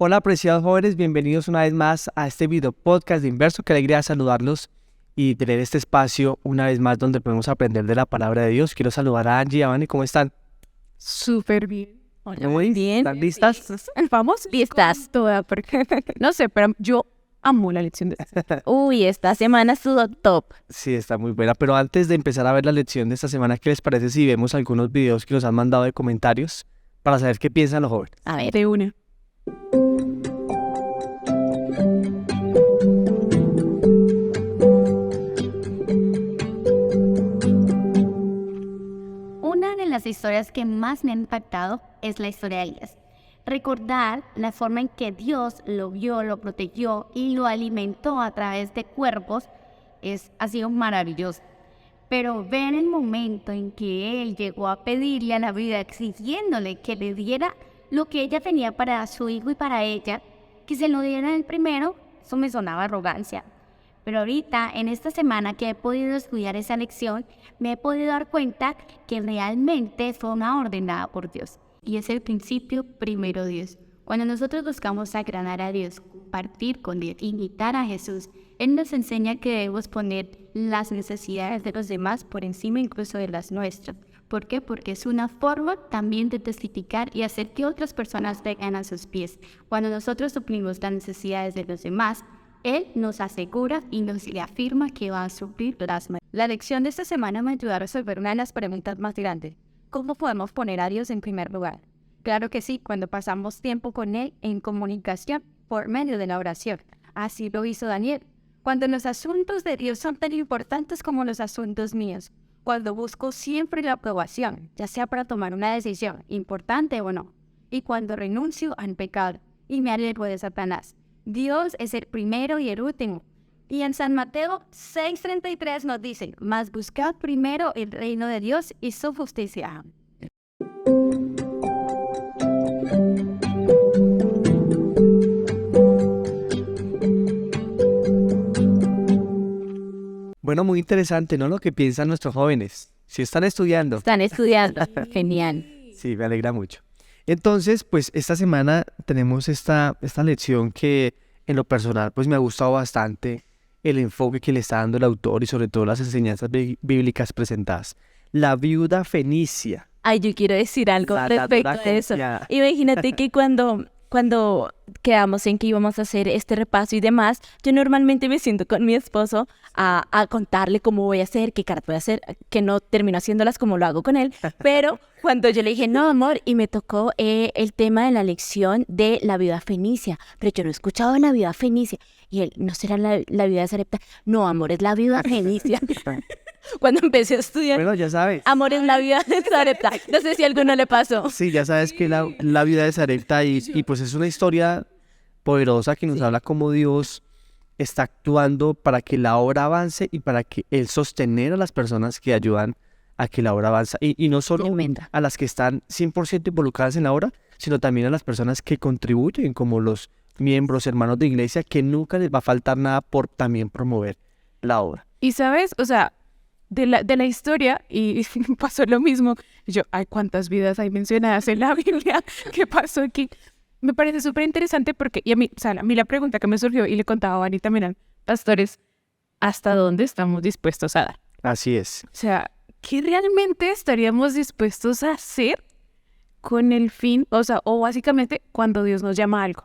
Hola apreciados jóvenes, bienvenidos una vez más a este video podcast de Inverso. Qué alegría saludarlos y tener este espacio una vez más donde podemos aprender de la palabra de Dios. Quiero saludar a Angie y a Vane, ¿cómo están? Súper bien. Muy bien. ¿Están listas? Vamos listas todas, porque no sé, pero yo amo la lección de Uy, esta semana estuvo top. Sí, está muy buena, pero antes de empezar a ver la lección de esta semana, ¿qué les parece si vemos algunos videos que nos han mandado de comentarios para saber qué piensan los jóvenes? A ver. de una. Una de las historias que más me ha impactado es la historia de Elías. Recordar la forma en que Dios lo vio, lo protegió y lo alimentó a través de cuervos ha sido maravilloso. Pero ver el momento en que él llegó a pedirle a la vida, exigiéndole que le diera lo que ella tenía para su hijo y para ella, que se lo diera el primero, eso me sonaba arrogancia. Pero ahorita, en esta semana que he podido estudiar esa lección, me he podido dar cuenta que realmente fue una orden dada por Dios. Y es el principio primero Dios. Cuando nosotros buscamos agradar a Dios, compartir con Dios, imitar a Jesús, Él nos enseña que debemos poner las necesidades de los demás por encima incluso de las nuestras. ¿Por qué? Porque es una forma también de testificar y hacer que otras personas vengan a sus pies. Cuando nosotros suplimos las necesidades de los demás, Él nos asegura y nos reafirma que va a suplir las nuestras. La lección de esta semana me ayudó a resolver una de las preguntas más grandes. ¿Cómo podemos poner a Dios en primer lugar? Claro que sí, cuando pasamos tiempo con Él en comunicación por medio de la oración. Así lo hizo Daniel. Cuando los asuntos de Dios son tan importantes como los asuntos míos. Cuando busco siempre la aprobación, ya sea para tomar una decisión, importante o no. Y cuando renuncio al pecado y me alejo de Satanás. Dios es el primero y el último. Y en San Mateo 6:33 nos dice, mas buscad primero el reino de Dios y su justicia. Bueno, muy interesante, ¿no? Lo que piensan nuestros jóvenes. Si están estudiando. Están estudiando. Genial. Sí, me alegra mucho. Entonces, pues esta semana tenemos esta lección que en lo personal pues me ha gustado bastante el enfoque que le está dando el autor y sobre todo las enseñanzas bíblicas presentadas. La viuda fenicia. Ay, yo quiero decir algo La respecto a eso. confiada. Imagínate que cuando quedamos en que íbamos a hacer este repaso y demás, yo normalmente me siento con mi esposo a contarle cómo voy a hacer, qué caras voy a hacer, que no termino haciéndolas como lo hago con él, pero cuando yo le dije, no, amor, y me tocó el tema de la lección de la viuda fenicia, pero yo no he escuchado de la viuda fenicia, y él, ¿no será la viuda de Sarepta? No, amor, es la viuda fenicia. Cuando empecé a estudiar, Bueno, ya sabes. amor, es la viuda de Sarepta. No sé si a alguno le pasó. Sí, ya sabes que la viuda de Sarepta y pues es una historia poderosa que nos habla cómo Dios está actuando para que la obra avance y para que Él sostener a las personas que ayudan a que la obra avance. Y no solo Tremenda. a las que están 100% involucradas en la obra, sino también a las personas que contribuyen, como los miembros, hermanos de iglesia, que nunca les va a faltar nada por también promover la obra. Y sabes, o sea, de la historia, y pasó lo mismo. Yo, ay, cuántas vidas hay mencionadas en la Biblia. ¿Qué pasó aquí? Me parece súper interesante porque, y a mí, o sea, a mí la pregunta que me surgió, y le contaba a Vani también, pastores, ¿hasta dónde estamos dispuestos a dar? Así es. O sea, ¿qué realmente estaríamos dispuestos a hacer con el fin, o sea, o básicamente cuando Dios nos llama a algo?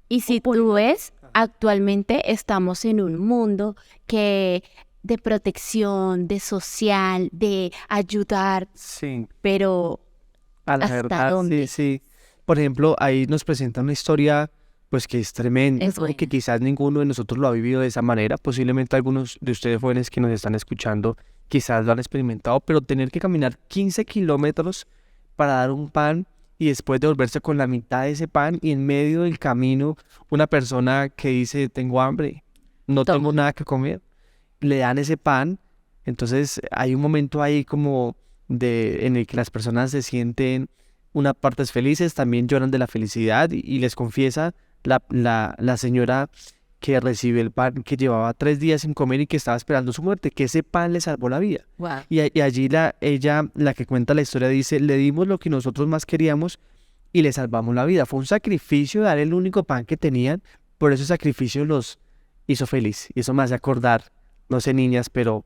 Y si tú ves, actualmente estamos en un mundo que de protección, de social, de ayudar, Sí. pero A la ¿hasta verdad, dónde? sí. Por ejemplo, ahí nos presenta una historia pues que es tremenda, Es ¿no? Y que buena. quizás ninguno de nosotros lo ha vivido de esa manera. Posiblemente algunos de ustedes jóvenes que nos están escuchando quizás lo han experimentado, pero tener que caminar 15 kilómetros para dar un pan y después devolverse con la mitad de ese pan y en medio del camino una persona que dice tengo hambre, no Toma. tengo nada que comer, le dan ese pan. Entonces hay un momento ahí como en el que las personas se sienten unas partes felices, también lloran de la felicidad y les confiesa la señora que recibe el pan que llevaba 3 días sin comer y que estaba esperando su muerte, que ese pan le salvó la vida. Wow. Y allí ella, la que cuenta la historia, dice, le dimos lo que nosotros más queríamos y les salvamos la vida. Fue un sacrificio dar el único pan que tenían, por ese sacrificio los hizo feliz. Y eso me hace acordar, no sé niñas, pero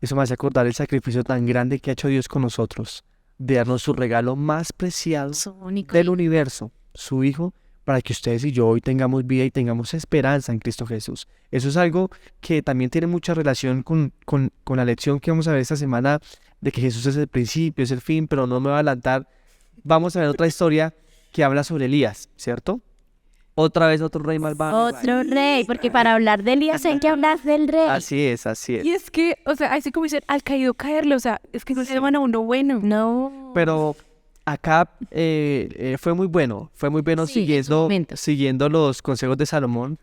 eso me hace acordar el sacrificio tan grande que ha hecho Dios con nosotros, de darnos su regalo más preciado Su único del hijo. universo, su Hijo, para que ustedes y yo hoy tengamos vida y tengamos esperanza en Cristo Jesús. Eso es algo que también tiene mucha relación con la lección que vamos a ver esta semana, de que Jesús es el principio, es el fin, pero no me voy a adelantar. Vamos a ver otra historia que habla sobre Elías, ¿cierto? Otra vez otro rey malvado. Otro rey, porque para hablar de Elías hay que hablar del rey. Así es, así es. Y es que, o sea, así como dicen, al caído caerle, o sea, es que no se llaman a uno bueno. No. Pero acá fue muy bueno Sí, en su momento. siguiendo los consejos de Salomón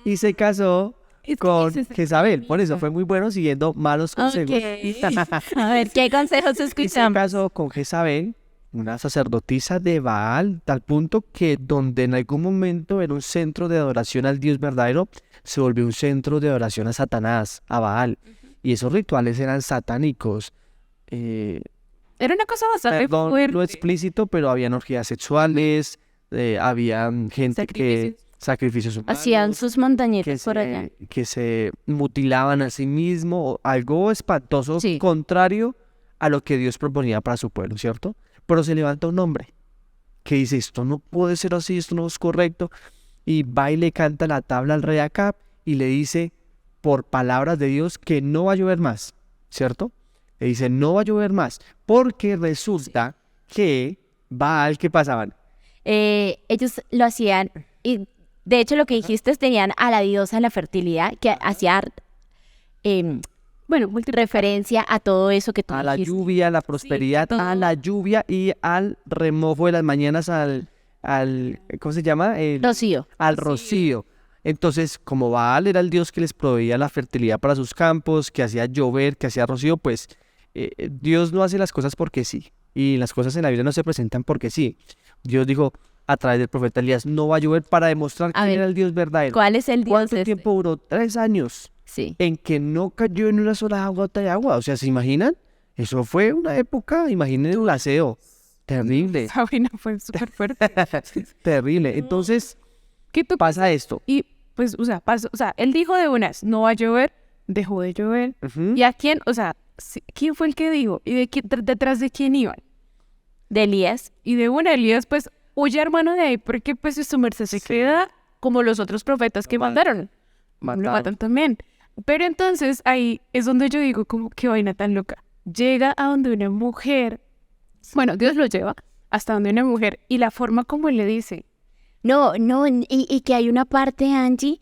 y se casó Es que con ese es el Jezabel. Por eso problema. fue muy bueno siguiendo malos consejos. A ver, ¿qué consejos Y se escuchamos? casó con Jezabel, una sacerdotisa de Baal, tal punto que donde en algún momento era un centro de adoración al Dios verdadero, se volvió un centro de adoración a Satanás, a Baal. Y esos rituales eran satánicos. Era una cosa bastante Perdón fuerte. lo explícito, pero habían orgías sexuales, había gente que sacrificios humanos, Hacían sus que montañitas por allá. que se mutilaban a sí mismo, algo espantoso, Sí. contrario a lo que Dios proponía para su pueblo, ¿cierto? Pero se levanta un hombre que dice, esto no puede ser así, esto no es correcto, y va y le canta la tabla al rey Acab y le dice, por palabras de Dios, que no va a llover más, ¿cierto? Le dice, no va a llover más, porque resulta que Baal, ¿qué pasaban? Ellos lo hacían, y de hecho lo que dijiste es tenían a la diosa de la fertilidad, que hacía, bueno, referencia a todo eso que tú A la dijiste. lluvia, a la prosperidad, todo. a la lluvia y al remojo de las mañanas, ¿cómo se llama? Rocío. Al rocío. Entonces, como Baal era el dios que les proveía la fertilidad para sus campos, que hacía llover, que hacía rocío, pues Dios no hace las cosas porque sí. Y las cosas en la Biblia no se presentan porque sí. Dios dijo a través del profeta Elías, no va a llover para demostrar A quién ver, era el Dios verdadero. ¿Cuál es el dios ¿Cuánto este? tiempo duró? 3 años Sí. en que no cayó en una sola gota de agua. O sea, ¿se imaginan? Eso fue una época, imaginen el aseo. Terrible, Sabrina fue súper fuerte. terrible. Entonces, ¿Qué tú pasa esto. Y pues, o sea, pasó, o sea, él dijo de unas, no va a llover, dejó de llover. Ujú. ¿Y a quién? O sea, ¿quién fue el que dijo? ¿Y de detrás de quién iban? De Elías. Y de una, Elías, pues, huye hermano de ahí, porque pues su merced se queda como los otros profetas que mandaron. Lo Mataron. matan también. Pero entonces ahí es donde yo digo, como qué vaina tan loca. Llega a donde una mujer, bueno, Dios lo lleva hasta donde una mujer, y la forma como él le dice, No, y que hay una parte, Angie,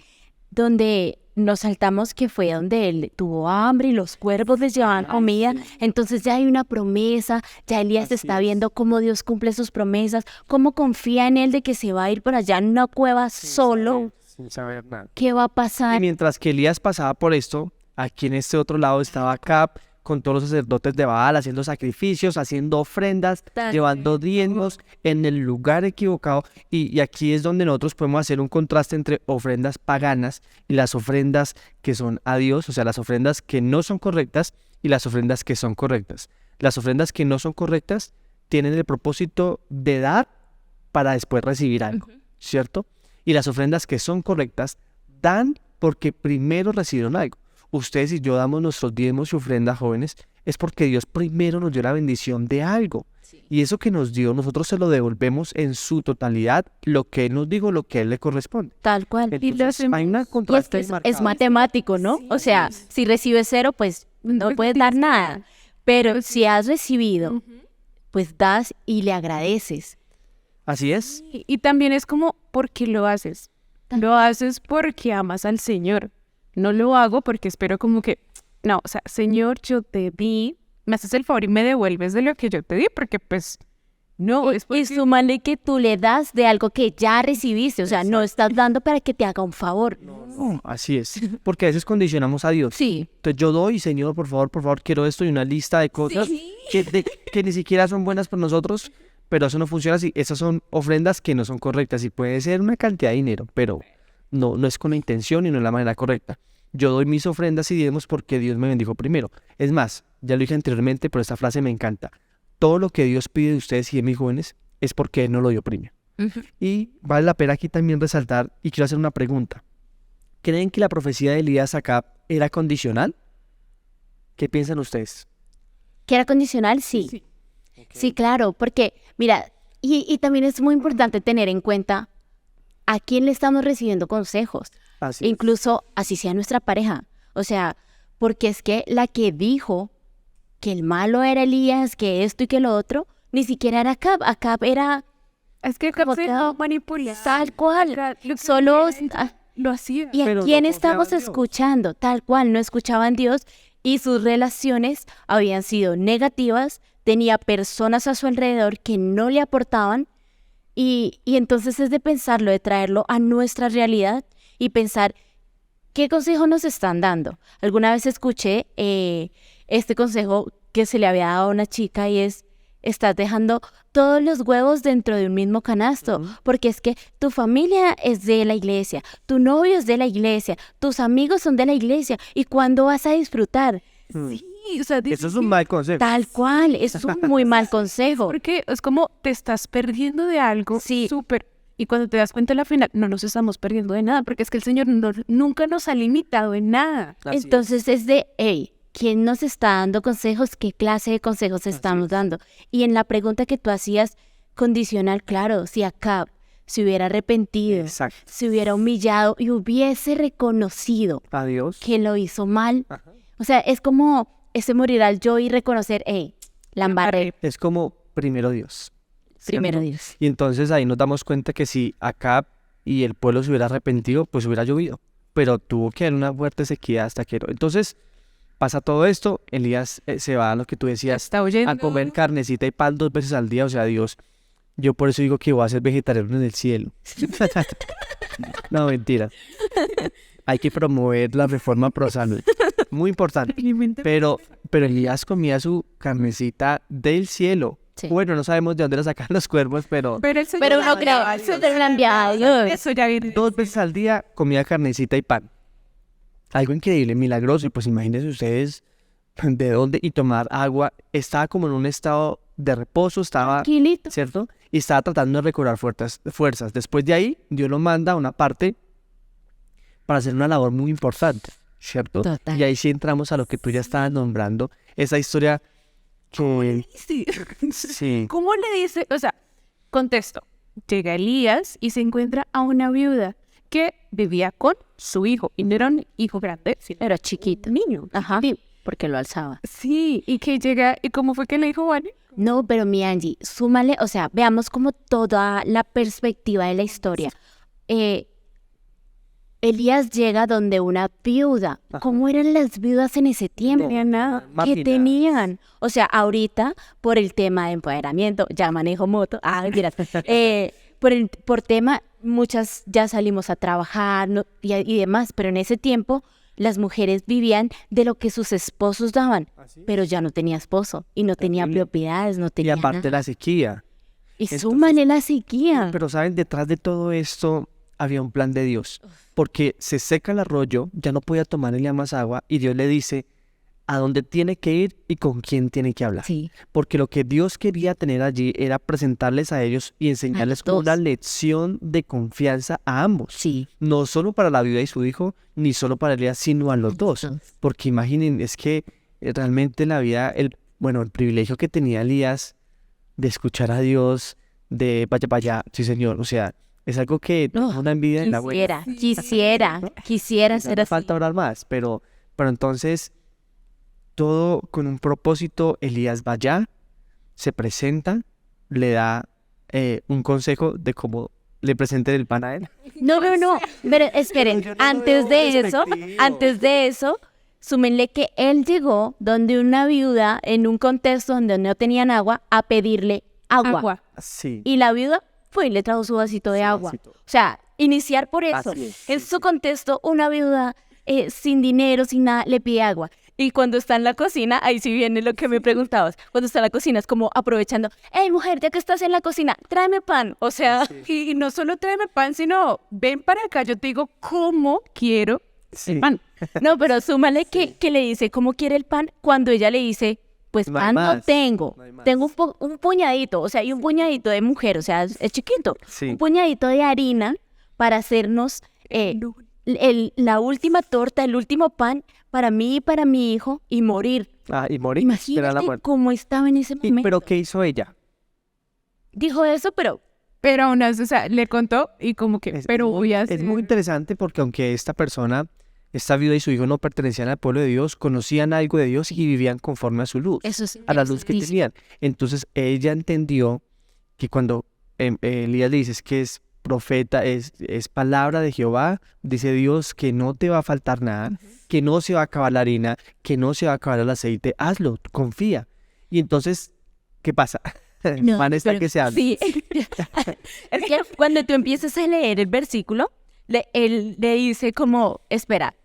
donde nos saltamos que fue donde él tuvo hambre y los cuervos les llevaban comida. Entonces ya hay una promesa, ya Elías Así está es. viendo cómo Dios cumple sus promesas, cómo confía en él de que se va a ir por allá en una cueva solo. Sin saber nada. ¿Qué va a Y pasar? mientras que Elías pasaba por esto, aquí en este otro lado estaba Acab con todos los sacerdotes de Baal haciendo sacrificios, haciendo ofrendas, llevando diezmos en el lugar equivocado. Y aquí es donde nosotros podemos hacer un contraste entre ofrendas paganas y las ofrendas que son a Dios, o sea, las ofrendas que no son correctas y las ofrendas que son correctas. Las ofrendas que no son correctas tienen el propósito de dar para después recibir algo, ¿cierto? Y las ofrendas que son correctas dan porque primero recibieron algo. Ustedes y yo damos nuestros diezmos y ofrendas, jóvenes, es porque Dios primero nos dio la bendición de algo. Y eso que nos dio, nosotros se lo devolvemos en su totalidad, lo que Él nos dijo, lo que a Él le corresponde. Tal cual. Entonces, hay una Y es que contraste es marcado. matemático, ¿no? O sea, si recibes 0, pues no puedes dar nada. Pero si has recibido, pues das y le agradeces. Así es. y también es como, ¿por qué lo haces? Lo haces porque amas al Señor. No lo hago porque espero como que, no, o sea, Señor, yo te di, me haces el favor y me devuelves de lo que yo te di, porque pues, no, es Y porque... súmale que tú le das de algo que ya recibiste. O sea, no estás dando para que te haga un favor. No, así es. Porque a veces condicionamos a Dios. Sí. Entonces yo doy, Señor, por favor, quiero esto y una lista de cosas que ni siquiera son buenas para nosotros, pero eso no funciona así. Esas son ofrendas que no son correctas y puede ser una cantidad de dinero, pero no es con la intención y no es la manera correcta. Yo doy mis ofrendas y diezmos porque Dios me bendijo primero. Es más, ya lo dije anteriormente, pero esta frase me encanta. Todo lo que Dios pide de ustedes y de mis jóvenes es porque Él no lo dio primero. Ujú. Y vale la pena aquí también resaltar, y quiero hacer una pregunta. ¿Creen que la profecía de Elías Acab era condicional? ¿Qué piensan ustedes? ¿Que era condicional? Sí. Sí, claro, porque, mira, y también es muy importante tener en cuenta a quién le estamos recibiendo consejos, Así es. incluso así sea nuestra pareja. O sea, porque es que la que dijo que el malo era Elías, que esto y que lo otro, ni siquiera era Acab. Acab era Es que como se todo manipula. tal cual. Acab, lo que Solo... lo hacía. ¿Y a Pero no quién confiaba estamos en Dios. escuchando? Tal cual, no escuchaban Dios y sus relaciones habían sido negativas, tenía personas a su alrededor que no le aportaban y entonces es de pensarlo, de traerlo a nuestra realidad y pensar, ¿qué consejo nos están dando? Alguna vez escuché este consejo que se le había dado a una chica y es, estás dejando todos los huevos dentro de un mismo canasto, porque es que tu familia es de la iglesia, tu novio es de la iglesia, tus amigos son de la iglesia, ¿y cuándo vas a disfrutar? Sí, o sea, Eso es un mal consejo. Tal cual, es un muy mal consejo. porque es como te estás perdiendo de algo Sí. súper. Y cuando te das cuenta al final, no nos estamos perdiendo de nada, porque es que el Señor nunca nos ha limitado en nada. Así es. Entonces es de, hey, ¿quién nos está dando consejos? ¿Qué clase de consejos estamos dando? Y en la pregunta que tú hacías, condicional, claro, si Acab se hubiera arrepentido, Exacto. se hubiera humillado y hubiese reconocido Adiós. que lo hizo mal. Ajá. O sea, es como ese morir al yo y reconocer, hey, la embarré. Es como primero Dios. Primero ¿cierto? Dios. Y entonces ahí nos damos cuenta que si Acab y el pueblo se hubiera arrepentido, pues hubiera llovido. Pero tuvo que haber una fuerte sequía hasta que... Entonces pasa todo esto, Elías se va a lo que tú decías, Está oyendo. a comer carnecita y pan 2 veces al día. O sea, Dios, yo por eso digo que voy a ser vegetariano en el cielo. No, mentira. Hay que promover la reforma pro salud. Muy importante. Pero Elías comía su carnecita del cielo. Sí. Bueno, no sabemos de dónde la sacan los cuervos, pero Pero, el Señor Pero uno creo, eso te lo enviaba a Dios. Eso ya viene. 2 veces al día comía carnecita y pan. Algo increíble, milagroso. Y pues imagínense ustedes de dónde y tomar agua. Estaba como en un estado de reposo, estaba, Tranquilito. ¿cierto? Y estaba tratando de recobrar fuerzas. Después de ahí, Dios lo manda a una parte para hacer una labor muy importante, ¿cierto? Total. Y ahí sí entramos a lo que tú ya estabas nombrando, esa historia que... Sí. Sí, ¿Cómo le dice? O sea, contexto. Llega Elías y se encuentra a una viuda que vivía con su hijo. Y no era un hijo grande, sino Era chiquito. un niño. Ajá, porque lo alzaba. Sí, y que llega, ¿y cómo fue que le dijo, Vane? No, pero mi Angie, súmale, o sea, veamos como toda la perspectiva de la historia. Elías llega donde una viuda. ¿Cómo eran las viudas en ese tiempo? No tenía nada. ¿Qué marginadas. tenían? O sea, ahorita, por el tema de empoderamiento, ya manejo moto, mentiras, por tema, muchas ya salimos a trabajar y demás, pero en ese tiempo las mujeres vivían de lo que sus esposos daban, pero ya no tenía esposo y no tenía Terrible. propiedades, no y tenía aparte nada. la sequía. Y entonces- súmale la sequía. Pero saben, detrás de todo esto había un plan de Dios, porque se seca el arroyo, ya no podía tomar ya más agua y Dios le dice a dónde tiene que ir y con quién tiene que hablar. Sí, Porque lo que Dios quería tener allí era presentarles a ellos y enseñarles como dos. una lección de confianza a ambos. sí. No solo para la viuda y su hijo, ni solo para Elías, sino a los dos. Porque imaginen, es que realmente la vida, el privilegio que tenía Elías de escuchar a Dios, de vaya, sí señor, o sea, es algo que No, una envidia de la buena. quisiera Ya ser no así. falta orar más, pero entonces todo con un propósito. Elías va allá, se presenta, le da un consejo de cómo le presenten el pan a él. No, pero esperen, Yo no lo antes veo de eso, súmenle que él llegó donde una viuda en un contexto donde no tenían agua a pedirle agua. Sí. Y la viuda fue y le trajo su vasito de agua. vasito. O sea, iniciar por eso. Así es, En sí, su contexto, una viuda sin dinero, sin nada, le pide agua. Y cuando está en la cocina, ahí sí viene lo que me preguntabas. Cuando está en la cocina es como aprovechando, hey mujer, ya que estás en la cocina, tráeme pan. O sea, Y no solo tráeme pan, sino ven para acá, yo te digo cómo quiero Sí. el pan. no, pero súmale que le dice cómo quiere el pan cuando ella le dice, pues No hay pan no más, tengo. no hay más. Tengo un puñadito, o sea, y un puñadito de mujer, o sea, es chiquito. Sí. Un puñadito de harina para hacernos la última torta, el último pan para mí y para mi hijo y morir. Y morir. Era la Imagínate muerte. cómo estaba en ese momento. ¿Pero qué hizo ella? Dijo eso, pero Pero aún así, o sea, le contó y como que, pero voy a hacer... Es muy interesante porque aunque esta persona, esta viuda y su hijo no pertenecían al pueblo de Dios, conocían algo de Dios y vivían conforme a su luz, eso es a la luz que tenían. Entonces ella entendió que cuando Elías le dice que es profeta, es palabra de Jehová, dice Dios que no te va a faltar nada, que no se va a acabar la harina, que no se va a acabar el aceite, hazlo, confía. Y entonces, ¿qué pasa? No, Van está pero que se habla. sí. Es que cuando tú empiezas a leer el versículo, él le dice como, espera,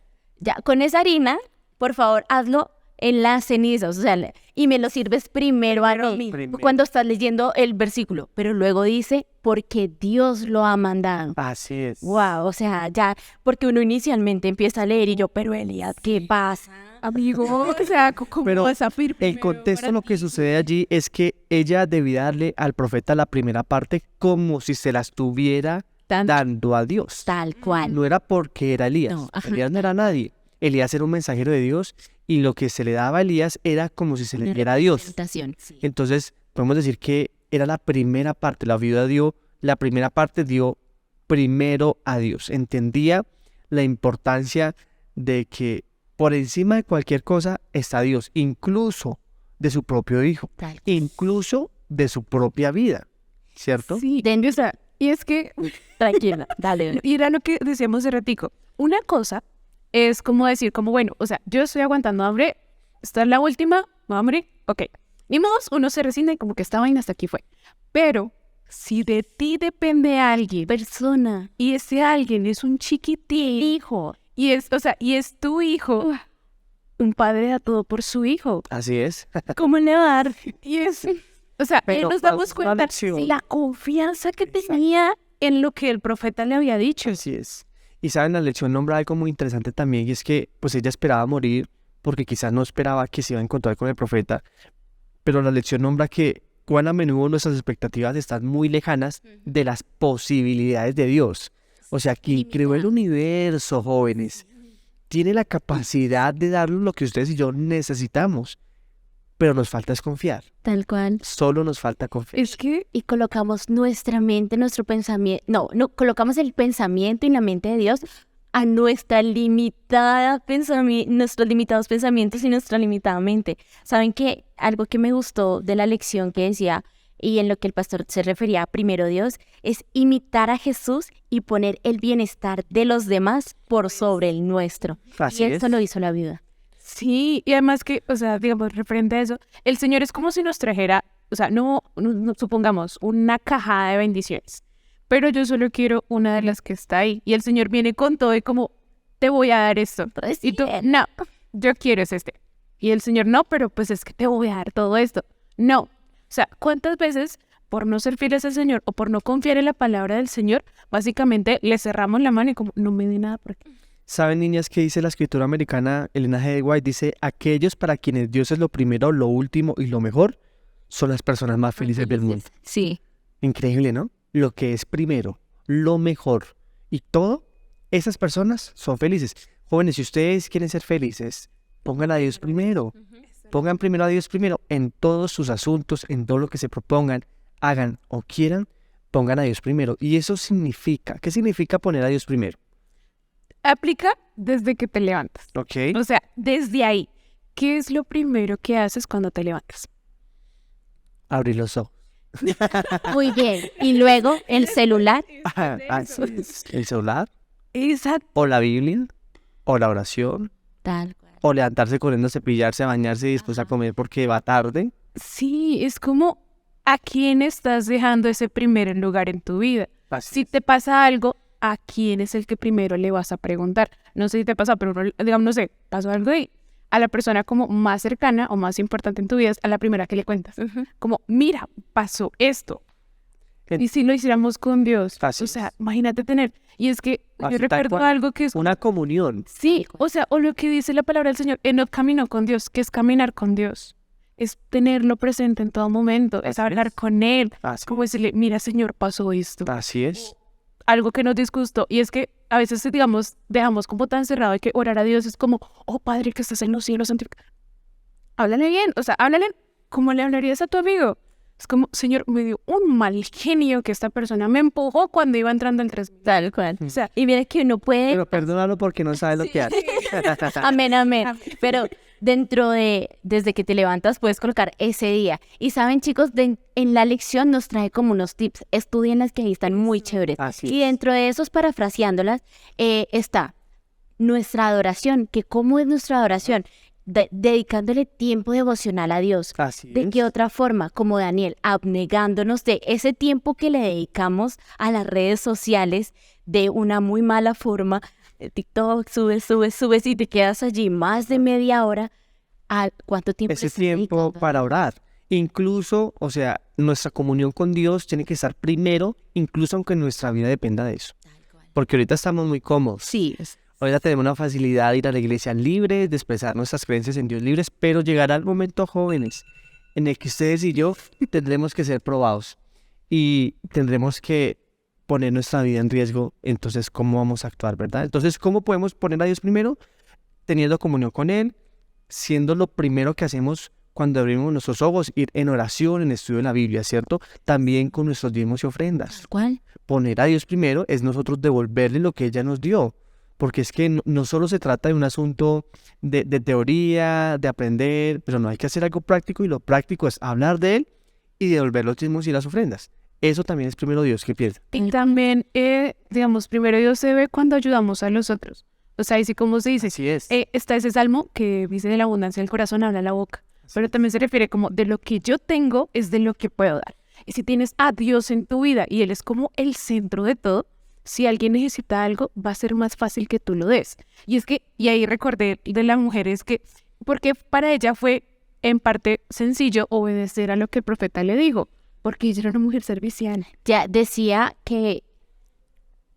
ya con esa harina, por favor, hazlo en las cenizas, o sea, y me lo sirves primero a mí, Primero. cuando estás leyendo el versículo, pero luego dice, porque Dios lo ha mandado. Así es. Wow, o sea, ya, porque uno inicialmente empieza a leer y yo, pero Elías, ¿qué pasa? Amigo, o sea, ¿cómo Pero vas a pedir el primero contexto, para lo que ti? sucede allí es que ella debía darle al profeta la primera parte como si se la estuviera Tanto. dando a Dios. Tal cual. No era porque era Elías. No, ajá. Elías no era nadie. Elías era un mensajero de Dios y lo que se le daba a Elías era como si se le diera a Dios. Representación, sí. Entonces, podemos decir que era la primera parte. La viuda dio, la primera parte dio primero a Dios. Entendía la importancia de que por encima de cualquier cosa está Dios, incluso de su propio hijo, Tal. incluso de su propia vida, ¿cierto? Sí, Den- o sea, y es que, Tranquila, dale. y era lo que decíamos hace ratico, una cosa es como decir, como bueno, o sea, yo estoy aguantando hambre, esta es la última, hambre, ok. Ni modo, uno se resigna y como que esta vaina hasta aquí fue. Pero si de ti depende alguien Persona, y ese alguien es un chiquitín hijo. y es, o sea, y es tu hijo, un padre da todo por su hijo. Así es. ¿Cómo le va a dar? Y es, o sea, Pero nos damos una cuenta lección. la confianza que tenía en lo que el profeta le había dicho. Así es. Y saben, la lección nombra algo muy interesante también, y es que pues ella esperaba morir porque quizás no esperaba que se iba a encontrar con el profeta, pero la lección nombra que cuán a menudo nuestras expectativas están muy lejanas de las posibilidades de Dios. O sea, quien creó el universo, jóvenes, tiene la capacidad de darnos lo que ustedes y yo necesitamos, pero nos falta es confiar. Tal cual. Solo nos falta confiar. Es que Y colocamos nuestra mente, nuestro pensamiento, no, colocamos el pensamiento y la mente de Dios a nuestra limitada nuestros limitados pensamientos y nuestra limitada mente. ¿Saben qué? Algo que me gustó de la lección que decía y en lo que el pastor se refería a primero Dios es imitar a Jesús y poner el bienestar de los demás por sobre el nuestro. Así Y eso es. lo hizo la viuda. sí, y además que, o sea, digamos, referente a eso, el Señor es como si nos trajera, o sea, no supongamos, una cajada de bendiciones, pero yo solo quiero una de las que está ahí. Y el Señor viene con todo y como, te voy a dar esto. Y tú, no, yo quiero es este. Y el Señor, no, pero pues es que te voy a dar todo esto. No. O sea, ¿cuántas veces por no ser fieles al Señor o por no confiar en la palabra del Señor, básicamente le cerramos la mano y como, no me dé nada por aquí? ¿Saben, niñas, qué dice la escritura americana? Elena G. White dice, aquellos para quienes Dios es lo primero, lo último y lo mejor, son las personas más felices del mundo. Sí. Increíble, ¿no? Lo que es primero, lo mejor y todo, esas personas son felices. Jóvenes, si ustedes quieren ser felices, pongan a Dios primero. Pongan primero a Dios primero en todos sus asuntos, en todo lo que se propongan, hagan o quieran, pongan a Dios primero. Y eso significa, ¿qué significa poner a Dios primero? Aplica desde que te levantas. ¿Ok? O sea, desde ahí, ¿qué es lo primero que haces cuando te levantas? Abrir los ojos. Muy bien. Y luego el celular. Así es. El celular, Exacto. o la Biblia, o la oración, Tal cual. o levantarse corriendo, cepillarse, bañarse y después a comer porque va tarde. Sí, es como a quién estás dejando ese primer lugar en tu vida. Así Si es. te pasa algo, ¿a quién es el que primero le vas a preguntar? No sé si te pasa, pero digamos, no sé, pasó algo y a la persona como más cercana o más importante en tu vida es a la primera que le cuentas. Como, mira, pasó esto. En- Y si lo hiciéramos con Dios, Así o sea, imagínate tener. Y es que Así, yo tal recuerdo cual. algo que es Una comunión. sí, o sea, o lo que dice la palabra del Señor, Enoc caminó con Dios, que es caminar con Dios. es tenerlo presente en todo momento, es Así hablar es. con Él, Así como decirle, mira, Señor, pasó esto, Así es. algo que nos disgustó. Y es que a veces, digamos, dejamos como tan cerrado de que orar a Dios es como, oh Padre que estás en los cielos, santificado. Háblale bien, o sea, háblale como le hablarías a tu amigo. Es como, Señor, me dio un mal genio que esta persona me empujó cuando iba entrando al 3. Tal cual. O sea, Y mira que uno puede... Pero perdónalo porque no sabe lo que hace. Amén, amén. Pero desde que te levantas, puedes colocar ese día. Y saben, chicos, en la lección nos trae como unos tips. Estudienlas que ahí están muy chéveres. Así Y es. dentro de esos, parafraseándolas, está nuestra adoración. Que ¿cómo es nuestra adoración? Dedicándole tiempo devocional a Dios. Así ¿De es. qué otra forma? Como Daniel, abnegándonos de ese tiempo que le dedicamos a las redes sociales de una muy mala forma. TikTok, subes y te quedas allí más de media hora. ¿A cuánto tiempo Ese le estás tiempo dedicando? para orar. Incluso, o sea, nuestra comunión con Dios tiene que estar primero, incluso aunque nuestra vida dependa de eso. Porque ahorita estamos muy cómodos. Sí, Ahorita tenemos una facilidad de ir a la iglesia libre, de expresar nuestras creencias en Dios libres, pero llegará el momento, jóvenes, en el que ustedes y yo tendremos que ser probados y tendremos que poner nuestra vida en riesgo. Entonces, ¿cómo vamos a actuar, verdad? Entonces, ¿cómo podemos poner a Dios primero? Teniendo comunión con Él, siendo lo primero que hacemos cuando abrimos nuestros ojos, ir en oración, en estudio de la Biblia, ¿cierto? También con nuestros diezmos y ofrendas. ¿cuál? Poner a Dios primero es nosotros devolverle lo que ella nos dio. Porque es que no solo se trata de un asunto de teoría, de aprender, pero no hay que hacer algo práctico y lo práctico es hablar de Él y devolver los diezmos y las ofrendas. Eso también es primero Dios que piensa. y también, digamos, primero Dios se ve cuando ayudamos a los otros. O sea, así como se dice, Así es. está ese salmo que dice de la abundancia del corazón habla la boca. Pero también se refiere como de lo que yo tengo es de lo que puedo dar. Y si tienes a Dios en tu vida y Él es como el centro de todo, si alguien necesita algo, va a ser más fácil que tú lo des. Y es que, y ahí recordé de la mujer, es que, porque para ella fue en parte sencillo obedecer a lo que el profeta le dijo, porque ella era una mujer servicial. Ya decía que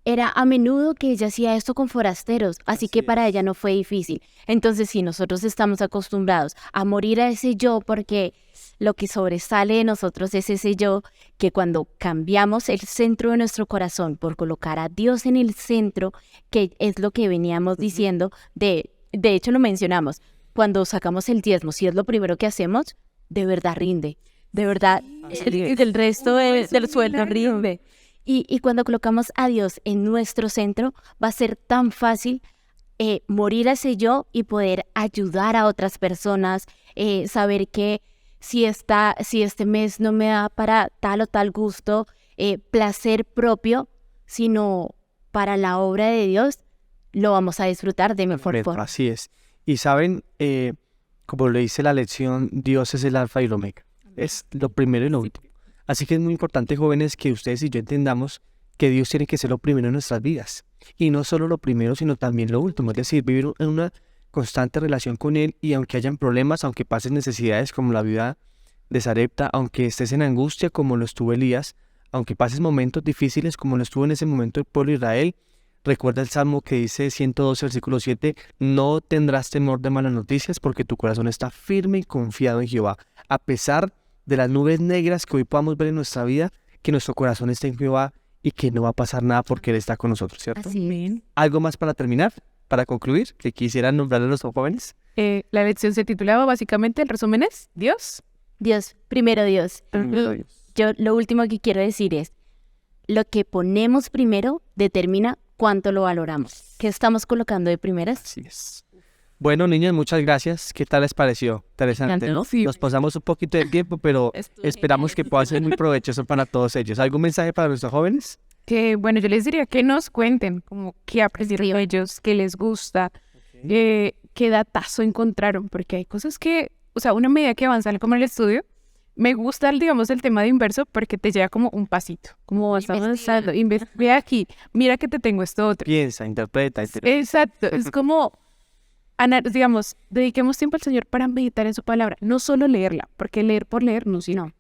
era a menudo que ella hacía esto con forasteros, así que para ella no fue difícil. Entonces, si nosotros estamos acostumbrados a morir a ese yo, porque lo que sobresale de nosotros es ese yo, que cuando cambiamos el centro de nuestro corazón por colocar a Dios en el centro, que es lo que veníamos diciendo, de hecho lo mencionamos, cuando sacamos el diezmo, si es lo primero que hacemos, de verdad rinde. De verdad, el resto del sueldo rinde. Y cuando colocamos a Dios en nuestro centro, va a ser tan fácil morir a ese yo y poder ayudar a otras personas, saber que si este mes no me da para tal o tal gusto, placer propio, sino para la obra de Dios, lo vamos a disfrutar de mejor forma. Así es. Y saben, como le dice la lección, Dios es el alfa y el omega. Es lo primero y lo último. Así que es muy importante, jóvenes, que ustedes y yo entendamos que Dios tiene que ser lo primero en nuestras vidas. Y no solo lo primero, sino también lo último. Es decir, vivir en una constante relación con Él y aunque hayan problemas, aunque pasen necesidades como la vida de Sarepta, aunque estés en angustia como lo estuvo Elías, aunque pases momentos difíciles como lo estuvo en ese momento el pueblo de Israel, recuerda el Salmo que dice 112, versículo 7, no tendrás temor de malas noticias porque tu corazón está firme y confiado en Jehová. A pesar de las nubes negras que hoy podamos ver en nuestra vida, que nuestro corazón esté en Jehová y que no va a pasar nada porque Él está con nosotros, ¿cierto? Amén. ¿Algo más para terminar, para concluir, que quisieran nombrarle a los jóvenes? La lección se titulaba básicamente, el resumen es Dios. Dios, primero Dios. Yo lo último que quiero decir es, lo que ponemos primero determina cuánto lo valoramos. ¿Qué estamos colocando de primeras? Así es. Bueno, niñas, muchas gracias. ¿Qué tal les pareció? Interesante, ¿no? Sí. Nos pasamos un poquito de tiempo, pero esperamos que pueda ser muy provechoso para todos ellos. ¿Algún mensaje para nuestros jóvenes? Que bueno, yo les diría que nos cuenten como qué aprendieron ellos, qué les gusta, qué datazo encontraron, porque hay cosas que, o sea, una medida que avanzan como en el estudio, me gusta, digamos, el tema de inverso porque te lleva como un pasito, como vas avanzando, ve aquí, mira que te tengo esto otro. Piensa, interpreta. Exacto, es como, digamos, dediquemos tiempo al Señor para meditar en su palabra, no solo leerla, porque leer por leer no, sino,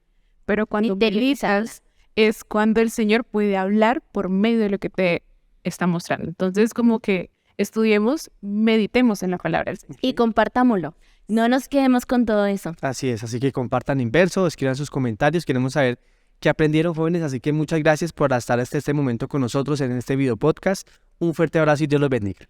pero cuando meditas es cuando el Señor puede hablar por medio de lo que te está mostrando. Entonces, como que estudiemos, meditemos en la palabra del Señor. Y compartámoslo. No nos quedemos con todo eso. Así es, así que compartan Inverso, escriban sus comentarios, queremos saber qué aprendieron, jóvenes, así que muchas gracias por estar hasta este momento con nosotros en este video podcast. Un fuerte abrazo y Dios los bendiga.